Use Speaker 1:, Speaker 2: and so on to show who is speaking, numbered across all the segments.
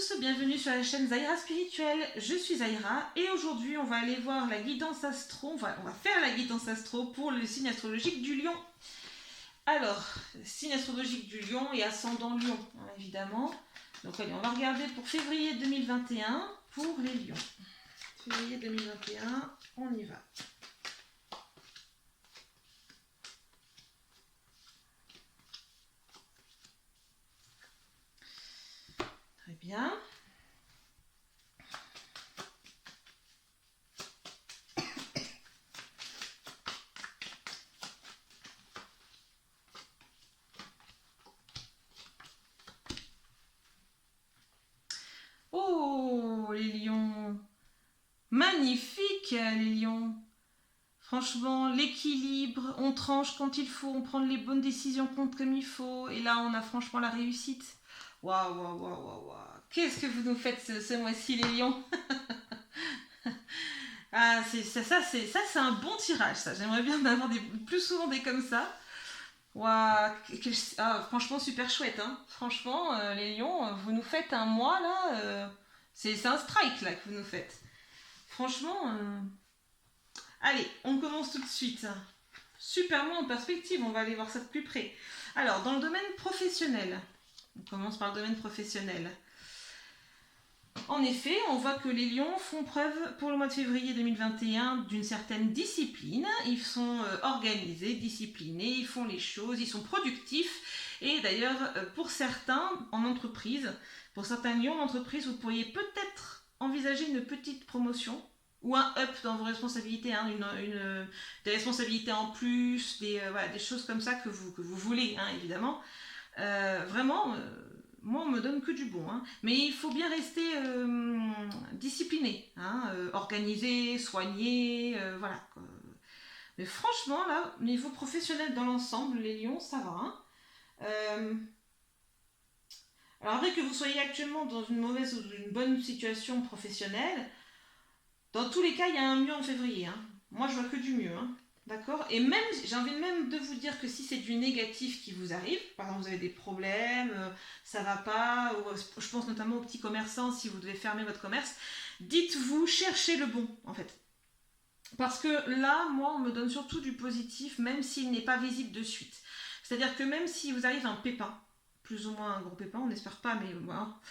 Speaker 1: tous, bienvenue sur la chaîne Zahira Spirituelle, je suis Zahira et aujourd'hui on va aller voir la guidance astro, on va faire la guidance astro pour le signe astrologique du Lion. Alors, signe astrologique du Lion et ascendant Lion, hein, évidemment. Donc allez, on va regarder pour février 2021 pour les Lions. Février 2021, on y va. Très bien. Oh, les lions! Magnifique, les lions! Franchement, l'équilibre, on tranche quand il faut, on prend les bonnes décisions comme il faut, et là, on a franchement la réussite. Waouh, waouh, waouh, waouh, waouh! Qu'est-ce que vous nous faites ce mois-ci, les lions? Ah, c'est un bon tirage, ça. J'aimerais bien en avoir plus souvent des comme ça. Waouh, franchement, super chouette, hein. Franchement, les lions, vous nous faites un mois, là, c'est un strike, là, que vous nous faites. Franchement, allez, on commence tout de suite. Super mois en perspective, on va aller voir ça de plus près. Alors, dans le domaine professionnel, on commence par le domaine professionnel. En effet, on voit que les lions font preuve pour le mois de février 2021 d'une certaine discipline. Ils sont organisés, disciplinés, ils font les choses, ils sont productifs. Et d'ailleurs, pour certains en entreprise, pour certains lions d'entreprise, vous pourriez peut-être envisager une petite promotion ou un up dans vos responsabilités, hein, des responsabilités en plus, des choses comme ça que vous voulez, hein, évidemment. Vraiment, moi on me donne que du bon, hein. Mais il faut bien rester discipliné, hein, organisé, soigné, voilà. Mais franchement, là, niveau professionnel dans l'ensemble, les lions, ça va, hein. Alors après que vous soyez actuellement dans une mauvaise ou une bonne situation professionnelle, dans tous les cas, il y a un mieux en février, hein. Moi, je vois que du mieux, hein. D'accord. Et même, j'ai envie même de vous dire que si c'est du négatif qui vous arrive, par exemple vous avez des problèmes, ça va pas, ou, je pense notamment aux petits commerçants, si vous devez fermer votre commerce, dites-vous, cherchez le bon, en fait. Parce que là, moi, on me donne surtout du positif, même s'il n'est pas visible de suite. C'est-à-dire que même si vous arrive un pépin, plus ou moins un gros pépin, on n'espère pas, mais voilà,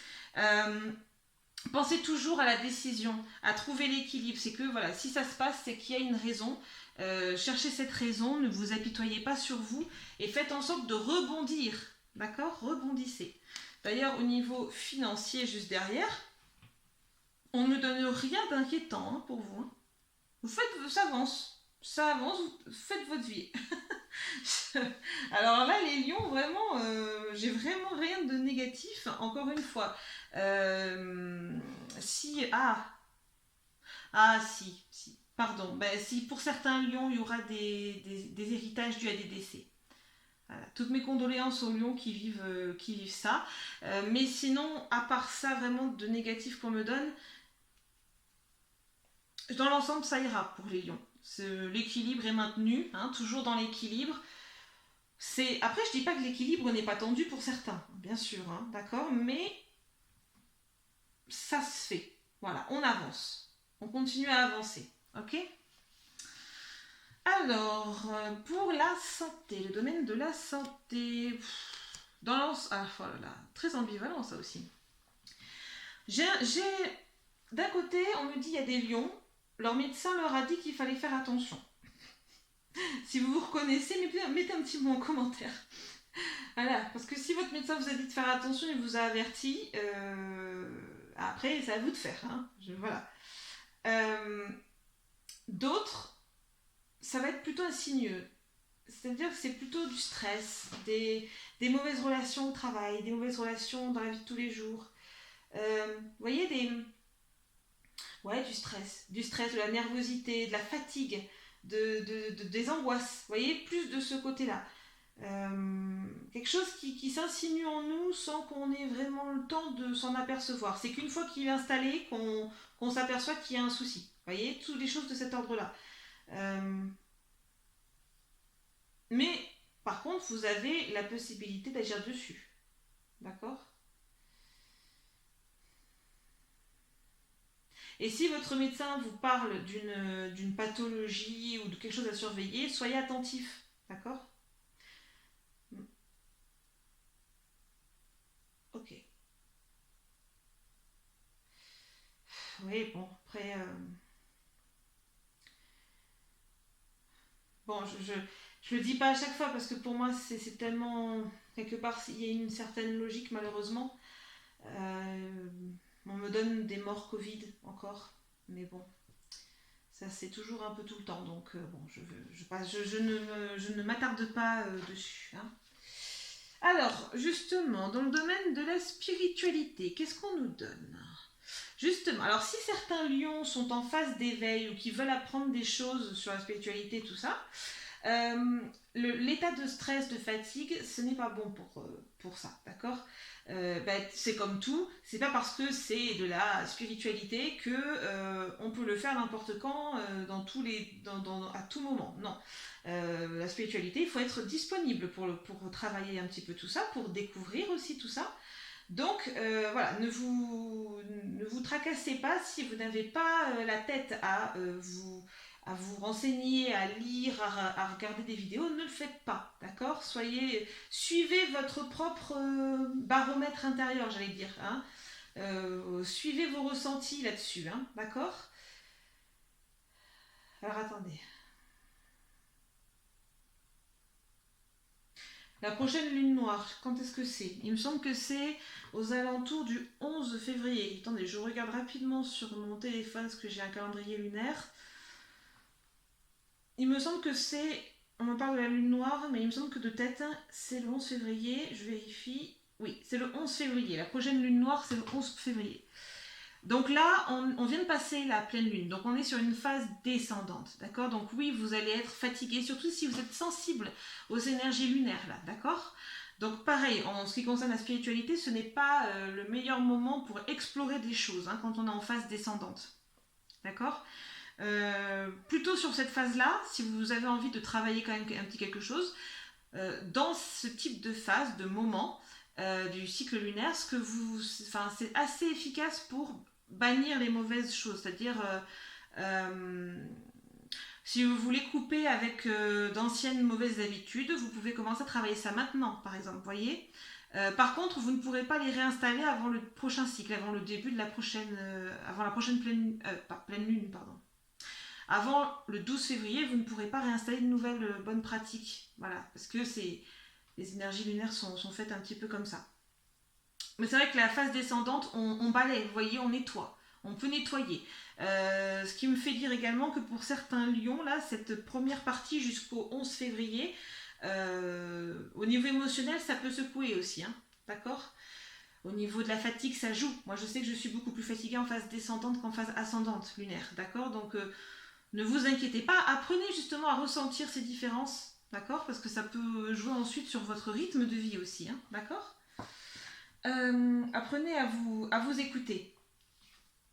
Speaker 1: pensez toujours à la décision, à trouver l'équilibre. C'est que voilà, si ça se passe, c'est qu'il y a une raison. Cherchez cette raison, ne vous apitoyez pas sur vous et faites en sorte de rebondir. D'accord? Rebondissez. D'ailleurs, au niveau financier, juste derrière, on ne donne rien d'inquiétant, hein, pour vous, hein. Vous faites, ça avance, vous faites votre vie. Alors là, les lions, vraiment, j'ai vraiment rien de négatif. Encore une fois, si si. Pardon. Ben, si pour certains lions, il y aura des héritages dus à des décès. Voilà. Toutes mes condoléances aux lions qui vivent ça. Mais sinon, à part ça, vraiment de négatif qu'on me donne, dans l'ensemble, ça ira pour les lions. L'équilibre est maintenu, hein, toujours dans l'équilibre. Après, je dis pas que l'équilibre n'est pas tendu pour certains, bien sûr, hein, d'accord, mais ça se fait. Voilà, on avance. On continue à avancer. Ok? Alors, pour la santé, le domaine de la santé. Ah, voilà, très ambivalent ça aussi. D'un côté, on me dit il y a des lions, leur médecin leur a dit qu'il fallait faire attention. Si vous vous reconnaissez, mettez un petit mot en commentaire. Voilà, parce que si votre médecin vous a dit de faire attention, il vous a averti, après c'est à vous de faire, hein. Voilà. D'autres, ça va être plutôt insinueux. C'est-à-dire que c'est plutôt du stress, des mauvaises relations au travail, des mauvaises relations dans la vie de tous les jours. Vous voyez, du stress, de la nervosité, de la fatigue, des angoisses. Vous voyez, plus de ce côté-là. Quelque chose qui s'insinue en nous sans qu'on ait vraiment le temps de s'en apercevoir. C'est qu'une fois qu'il est installé, qu'on s'aperçoit qu'il y a un souci. Vous voyez, toutes les choses de cet ordre-là. Mais, par contre, vous avez la possibilité d'agir dessus. D'accord? Et si votre médecin vous parle d'une pathologie ou de quelque chose à surveiller, soyez attentif, d'accord? Ok. Oui, bon, après, bon, je le dis pas à chaque fois parce que pour moi, c'est tellement, quelque part, il y a une certaine logique, malheureusement. Euh, on me donne des morts Covid encore, mais bon, ça c'est toujours un peu tout le temps, donc bon, je ne m'attarde pas dessus, hein. Alors, justement, dans le domaine de la spiritualité, qu'est-ce qu'on nous donne? Justement, alors si certains lions sont en phase d'éveil ou qui veulent apprendre des choses sur la spiritualité, tout ça, euh, l'état de stress, de fatigue, ce n'est pas bon pour ça, d'accord? C'est comme tout, c'est pas parce que c'est de la spiritualité que on peut le faire n'importe quand, à tout moment. Non. La spiritualité, il faut être disponible pour travailler un petit peu tout ça, pour découvrir aussi tout ça. Donc voilà, ne vous tracassez pas si vous n'avez pas la tête à vous renseigner, à lire, à regarder des vidéos, ne le faites pas, d'accord? Suivez votre propre baromètre intérieur, j'allais dire, hein. Suivez vos ressentis là-dessus, hein, d'accord? Alors attendez. La prochaine lune noire, quand est-ce que c'est? Il me semble que c'est aux alentours du 11 février. Attendez, je regarde rapidement sur mon téléphone parce que j'ai un calendrier lunaire. Il me semble que c'est. On me parle de la lune noire, mais il me semble que de tête, c'est le 11 février. Je vérifie. Oui, c'est le 11 février. La prochaine lune noire, c'est le 11 février. Donc là, on vient de passer la pleine lune. Donc on est sur une phase descendante. D'accord? Donc oui, vous allez être fatigué, surtout si vous êtes sensible aux énergies lunaires, là. D'accord? Donc pareil, en ce qui concerne la spiritualité, ce n'est pas le meilleur moment pour explorer des choses, hein, quand on est en phase descendante. D'accord? Plutôt sur cette phase-là, si vous avez envie de travailler quand même un petit quelque chose, dans ce type de phase, de moment du cycle lunaire, c'est assez efficace pour bannir les mauvaises choses. C'est-à-dire, euh, si vous voulez couper avec d'anciennes mauvaises habitudes, vous pouvez commencer à travailler ça maintenant, par exemple. Vous voyez. Par contre, vous ne pourrez pas les réinstaller avant le prochain cycle, avant le début de la prochaine, avant la prochaine pleine lune, pardon. Avant le 12 février, vous ne pourrez pas réinstaller de nouvelles bonnes pratiques. Voilà, parce que les énergies lunaires sont faites un petit peu comme ça. Mais c'est vrai que la phase descendante, on balaye, vous voyez, on nettoie. On peut nettoyer. Ce qui me fait dire également que pour certains lions, là, cette première partie jusqu'au 11 février, au niveau émotionnel, ça peut secouer aussi, hein. D'accord? Au niveau de la fatigue, ça joue. Moi, je sais que je suis beaucoup plus fatiguée en phase descendante qu'en phase ascendante lunaire. D'accord? Donc, ne vous inquiétez pas. Apprenez justement à ressentir ces différences. D'accord? Parce que ça peut jouer ensuite sur votre rythme de vie aussi, hein. D'accord? Apprenez à vous écouter.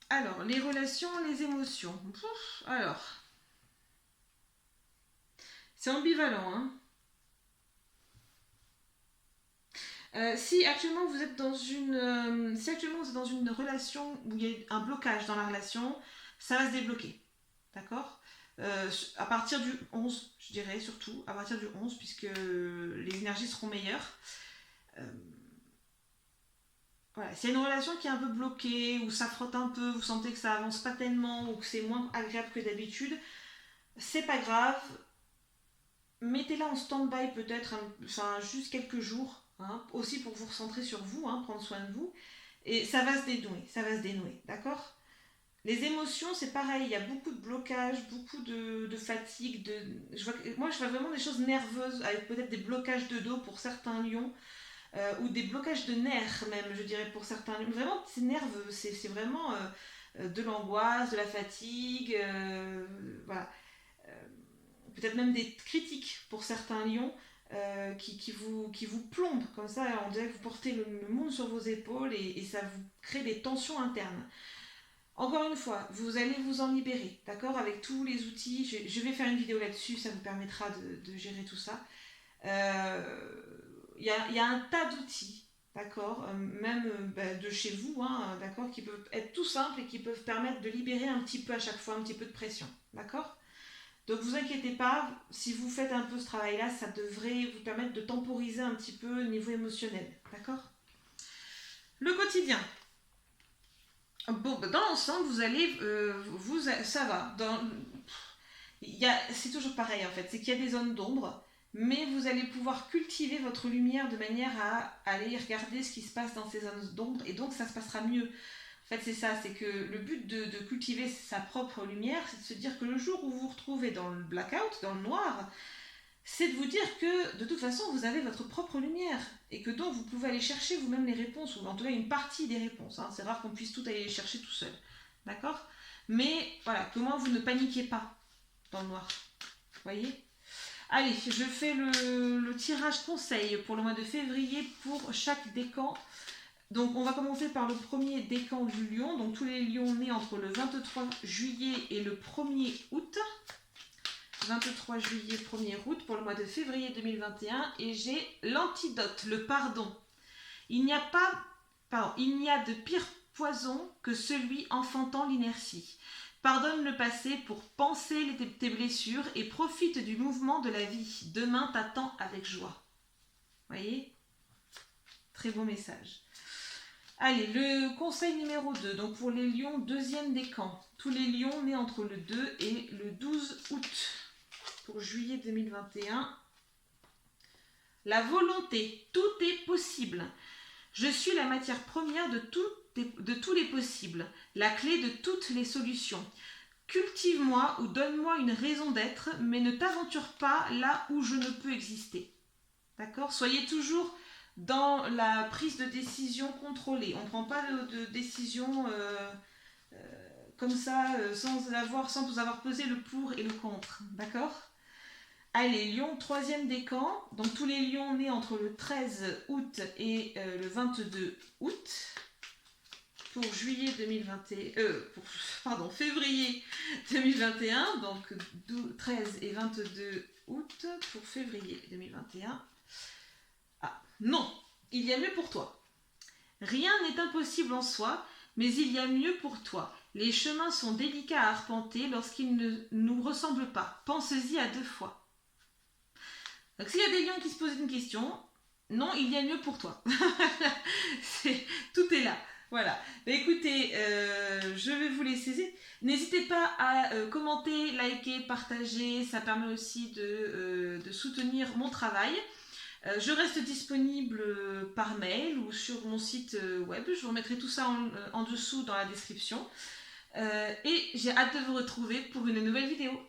Speaker 1: Alors, les relations, les émotions. Alors, c'est ambivalent, hein. Si actuellement vous êtes dans une relation où il y a un blocage dans la relation, ça va se débloquer. D'accord? À partir du 11, je dirais surtout, à partir du 11, puisque les énergies seront meilleures. Euh, voilà. S'il y a une relation qui est un peu bloquée, ou ça frotte un peu, vous sentez que ça avance pas tellement, ou que c'est moins agréable que d'habitude, c'est pas grave. Mettez-la en stand-by peut-être, enfin juste quelques jours, hein, aussi pour vous recentrer sur vous, hein, prendre soin de vous. Et ça va se dénouer, d'accord? Les émotions, c'est pareil, il y a beaucoup de blocages, beaucoup de fatigue. Moi, je vois vraiment des choses nerveuses, avec peut-être des blocages de dos pour certains lions, ou des blocages de nerfs même, je dirais, pour certains lions. Vraiment, c'est nerveux, c'est vraiment de l'angoisse, de la fatigue, voilà. Euh, Peut-être même des critiques pour certains lions qui vous plombent comme ça. On dirait que vous portez le monde sur vos épaules et ça vous crée des tensions internes. Encore une fois, vous allez vous en libérer, d'accord? Avec tous les outils. Je vais faire une vidéo là-dessus, ça vous permettra de gérer tout ça. Il y a un tas d'outils, d'accord, même de chez vous, hein, d'accord, qui peuvent être tout simples et qui peuvent permettre de libérer un petit peu à chaque fois, un petit peu de pression, d'accord. Donc vous inquiétez pas, si vous faites un peu ce travail-là, ça devrait vous permettre de temporiser un petit peu au niveau émotionnel, d'accord. Le quotidien. Bon, dans l'ensemble, vous allez, ça va. C'est toujours pareil en fait, c'est qu'il y a des zones d'ombre, mais vous allez pouvoir cultiver votre lumière de manière à aller regarder ce qui se passe dans ces zones d'ombre, et donc ça se passera mieux. En fait, c'est ça, c'est que le but de cultiver sa propre lumière, c'est de se dire que le jour où vous vous retrouvez dans le blackout, dans le noir, c'est de vous dire que de toute façon, vous avez votre propre lumière, et que donc vous pouvez aller chercher vous-même les réponses, ou en tout cas une partie des réponses. Hein. C'est rare qu'on puisse tout aller les chercher tout seul. D'accord. Mais voilà, comment vous ne paniquez pas dans le noir. Vous voyez. Allez, je fais le tirage conseil pour le mois de février pour chaque décan. Donc on va commencer par le premier décan du lion. Donc tous les lions nés entre le 23 juillet et le 1er août. 23 juillet, 1er août pour le mois de février 2021. Et j'ai l'antidote, le pardon. Il n'y a de pire poison que celui enfantant l'inertie. Pardonne le passé pour panser tes blessures et profite du mouvement de la vie. Demain t'attend avec joie. Voyez ? Très beau message. Allez, le conseil numéro 2. Donc pour les lions, deuxième décan. Tous les lions nés entre le 2 et le 12 août. Pour juillet 2021. La volonté. Tout est possible. Je suis la matière première de tous les possibles, la clé de toutes les solutions. Cultive-moi ou donne-moi une raison d'être, mais ne t'aventure pas là où je ne peux exister. D'accord ? Soyez toujours dans la prise de décision contrôlée. On ne prend pas de décision comme ça, sans vous avoir pesé le pour et le contre. D'accord ? Allez, Lion, troisième décan. Donc tous les lions nés entre le 13 août et le 22 août. Pour juillet 2021, février 2021, donc 13 et 22 août pour février 2021. Ah, non, il y a mieux pour toi. Rien n'est impossible en soi, mais il y a mieux pour toi. Les chemins sont délicats à arpenter lorsqu'ils ne nous ressemblent pas. Pense-y à 2 fois. Donc s'il y a des lions qui se posent une question, non, il y a mieux pour toi. Tout est là. Voilà. Bah, écoutez, je vais vous laisser. N'hésitez pas à commenter, liker, partager. Ça permet aussi de soutenir mon travail. Je reste disponible par mail ou sur mon site web. Je vous remettrai tout ça en dessous dans la description. Et j'ai hâte de vous retrouver pour une nouvelle vidéo.